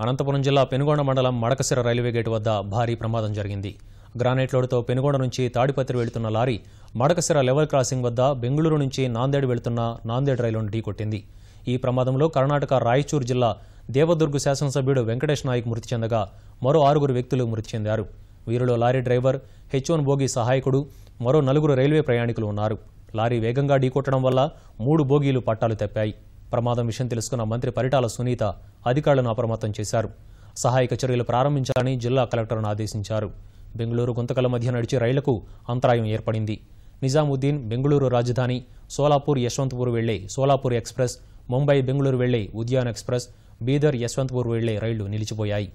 అనంతపురం జిల్లా పెనుగొండ మండలం Madakasira railway gate వద్ద భారీ ప్రమాదం జరిగింది. గ్రానైట్ లోడ్తో పెనుగొండ నుంచి తాడిపత్రి వెళ్తున్న లారీ మడకశిర లెవెల్ క్రాసింగ్ వద్ద బెంగళూరు నుంచి నాందేడ్ వెళ్తున్న నాందేడ్ రైలును ఢీకొట్టింది. ఈ ప్రమాదంలో కర్ణాటక రాయచూర్ జిల్లా దేవదుర్గ్ శాసనసభ్యుడు వెంకటేష్ నాయక్ మృతి చెందగా మరో 6 వ్యక్తులు మృతి చెందారు. వీరిలో లారీ డ్రైవర్, H1 బోగి సహాయకుడు, మరో 4 రైల్వే ప్రయాణికులు ఉన్నారు. లారీ వేగంగా ఢీకొట్టడం వల్ల 3 బోగీలు పట్టాలు తప్పాయి. ప్రమాదం విషయం తెలుసుకున్న మంత్రి పరిటాల సునీత అధికారులను అప్రమత్తం చేశారు. సహాయక చర్యలు ప్రారంభించాలని జిల్లా కలెక్టర్ను ఆదేశించారు. బెంగళూరు గుంతకల మధ్య నడిచే రైళ్లకు అంతరాయం ఏర్పడింది. నిజాముద్దీన్ బెంగళూరు రాజధాని, సోలాపూర్ యశ్వంతపూర్ వెళ్లే సోలాపూర్ ఎక్స్ప్రెస్, ముంబై బెంగళూరు వెళ్లే ఉద్యాన్ ఎక్స్ప్రెస్, బీదర్ యశ్వంతపూర్ వెళ్లే రైళ్లు నిలిచిపోయాయి.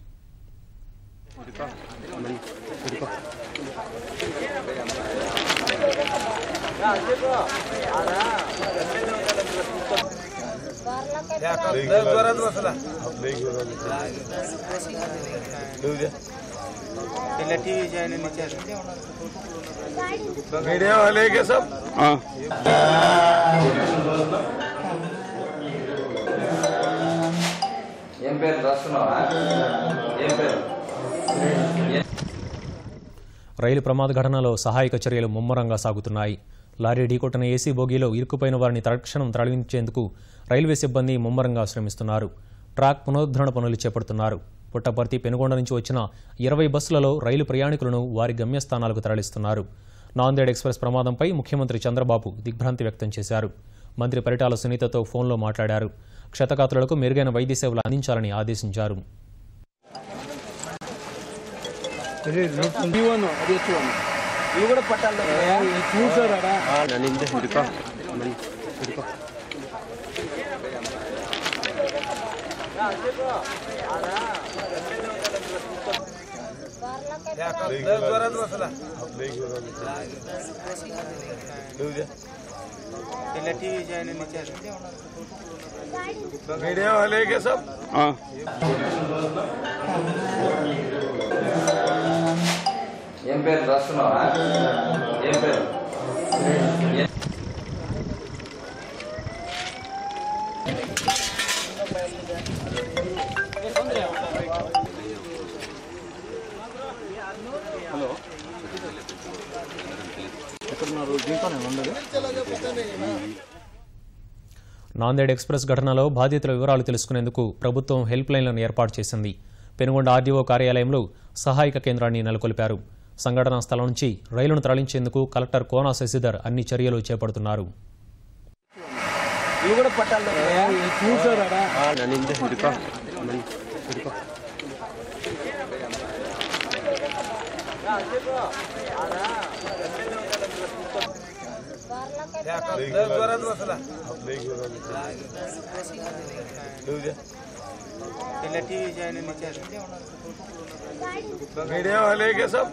मीडिया वाले के सब రైలు ప్రమాద ఘటనలో సహాయక చర్యలు ముమ్మరంగా సాగుతున్నాయి. లారీ ఢీకొట్టిన ఏసీ బోగీలో ఇరుక్కుపోయిన వారిని తక్షణం తరలించేందుకు రైల్వే సిబ్బంది ముమ్మరంగా శ్రమిస్తున్నారు. ట్రాక్ పునరుద్ధరణ పనులు చేపడుతున్నారు. పుట్టపర్తి, పెనుగొండ నుంచి వచ్చిన 20 బస్సులలో రైలు ప్రయాణికులను వారి గమ్యస్థానాలకు తరలిస్తున్నారు. నాందేడ్ ఎక్స్ప్రెస్ ప్రమాదంపై ముఖ్యమంత్రి చంద్రబాబు దిగ్భ్రాంతి వ్యక్తం చేశారు. మంత్రి పరిటాల సునీతతో ఫోన్లో మాట్లాడారు. క్షతగాత్రులకు మెరుగైన వైద్య సేవలు అందించాలని ఆదేశించారు. मीडिया वाले के सब నాందేడ్ ఎక్స్ప్రెస్ ఘటనలో బాధితుల వివరాలు తెలుసుకునేందుకు ప్రభుత్వం హెల్ప్ లైన్లను ఏర్పాటు చేసింది. పెనుగొండ ఆర్డీఓ కార్యాలయంలో సహాయక కేంద్రాన్ని నెలకొల్పారు. సంఘటనా స్థలం నుంచి రైలును తరలించేందుకు కలెక్టర్ కోనా శశిధర్ అన్ని చర్యలు చేపడుతున్నారు. मीडिया वाले के सब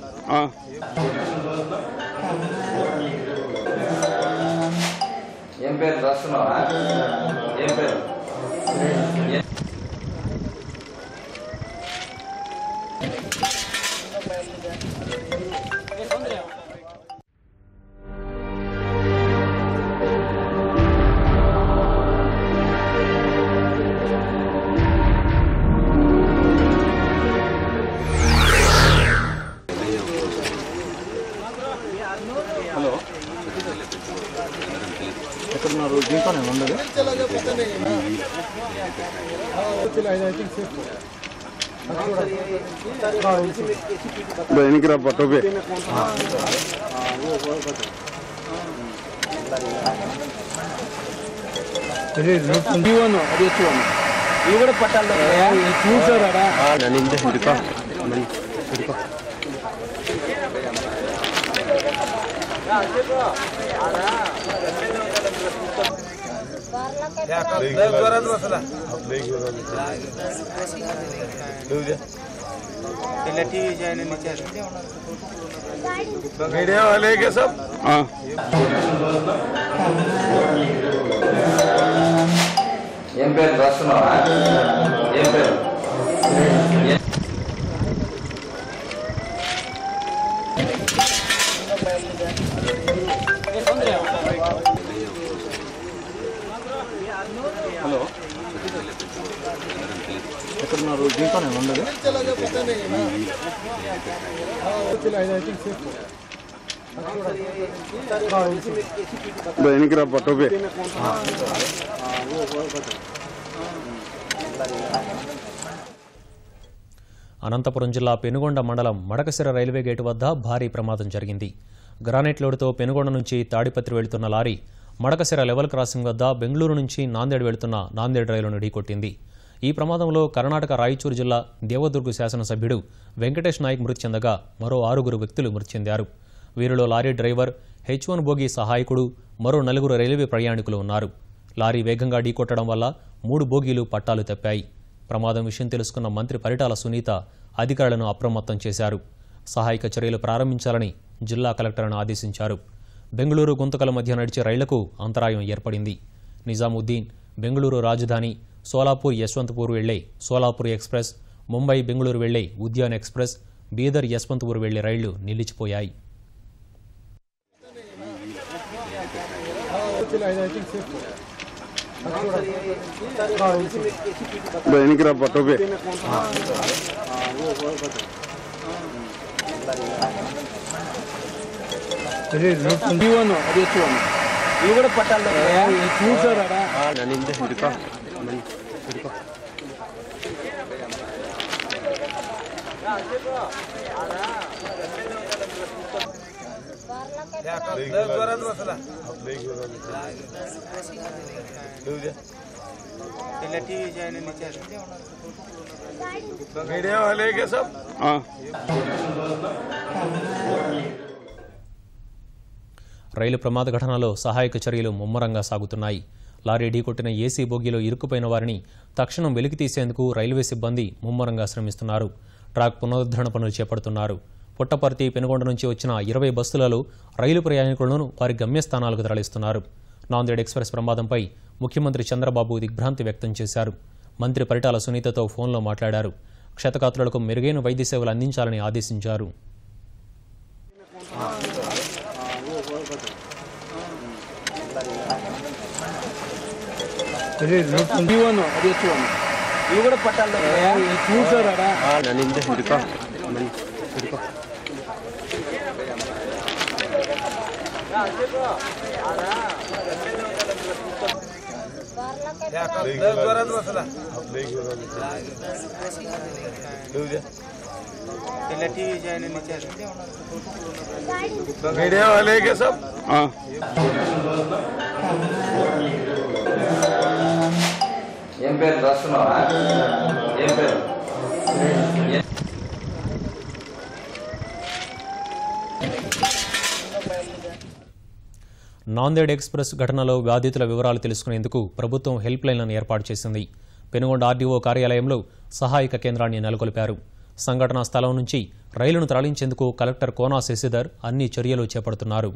పట్టోపే కూడా పట్టాలి చూసారా मीडिया वाले के सब ఎన్నికరా పట్టోపే అనంతపురం జిల్లా పెనుగొండ మండలం మడకశిర రైల్వే గేటు వద్ద భారీ ప్రమాదం జరిగింది. గ్రానైట్ లోడుతో పెనుగొండ నుంచి తాడిపత్రి వెళ్తున్న లారీ మడకశిర లెవెల్ క్రాసింగ్ వద్ద బెంగళూరు నుంచి నాందేడ్ వెళ్తున్న నాందేడ్ రైలును ఢీకొట్టింది. ఈ ప్రమాదంలో కర్ణాటక రాయచూరు జిల్లా దేవదుర్గ్ శాసనసభ్యుడు వెంకటేష్ నాయక్ మృతి చెందగా మరో 6 వ్యక్తులు మృతి చెందారు. వీరిలో లారీ డ్రైవర్, H1 బోగి సహాయకుడు, మరో 4 రైల్వే ప్రయాణికులు ఉన్నారు. లారీ వేగంగా ఢీకొట్టడం వల్ల 3 బోగీలు పట్టాలు తప్పాయి. ప్రమాదం విషయం తెలుసుకున్న మంత్రి పరిటాల సునీత అధికారులను అప్రమత్తం చేశారు. సహాయక చర్యలు ప్రారంభించాలని జిల్లా కలెక్టర్ను ఆదేశించారు. బెంగళూరు గుంతకల మధ్య నడిచే రైళ్లకు అంతరాయం ఏర్పడింది. నిజాముద్దీన్, బెంగళూరు రాజధాని, సోలాపూర్ యశ్వంతపూర్ వెళ్లే సోలాపూర్ ఎక్స్ప్రెస్, ముంబై బెంగళూరు వెళ్లే ఉద్యాన్ ఎక్స్ప్రెస్, బీదర్ యశ్వంతపూర్ వెళ్లే రైళ్లు నిలిచిపోయాయి. ఎన్నికరా పట్టోపే ఇవి కూడా పట్టాలి చూసారా मीडिया वाले के सब రైలు ప్రమాద ఘటనలో సహాయక చర్యలు ముమ్మరంగా సాగుతున్నాయి. లారీ ఢీకొట్టిన ఏసీ బోగీలో ఇరుక్కుపోయిన వారిని తక్షణం వెలికి తీసేందుకు రైల్వే సిబ్బంది ముమ్మరంగా శ్రమిస్తున్నారు. ట్రాక్ పునరుద్ధరణ పనులు చేపడుతున్నారు. పుట్టపర్తి, పెనుగొండ నుంచి వచ్చిన 20 బస్సులలో రైలు ప్రయాణికులను వారి గమ్యస్థానాలకు తరలిస్తున్నారు. నాందేడ్ ఎక్స్ప్రెస్ ప్రమాదంపై ముఖ్యమంత్రి చంద్రబాబు దిగ్భ్రాంతి వ్యక్తం చేశారు. మంత్రి పరిటాల సునీతతో ఫోన్లో మాట్లాడారు. క్షతగాత్రులకు మెరుగైన వైద్య సేవలు అందించాలని ఆదేశించారు. ఇవి కూడా పట్టాలి చూసారా मीडिया वाले के सब ఏం పేరు రాస్తున్నావా? ఏం పేరు? నాందేడ్ ఎక్స్ప్రెస్ ఘటనలో బాధితుల వివరాలు తెలుసుకునేందుకు ప్రభుత్వం హెల్ప్ లైన్లను ఏర్పాటు చేసింది. పెనుగొండ ఆర్డీఓ కార్యాలయంలో సహాయక కేంద్రాన్ని నెలకొల్పారు. సంఘటనా స్థలం నుంచి రైలును తరలించేందుకు కలెక్టర్ కోనా శశిధర్ అన్ని చర్యలు చేపడుతున్నారు.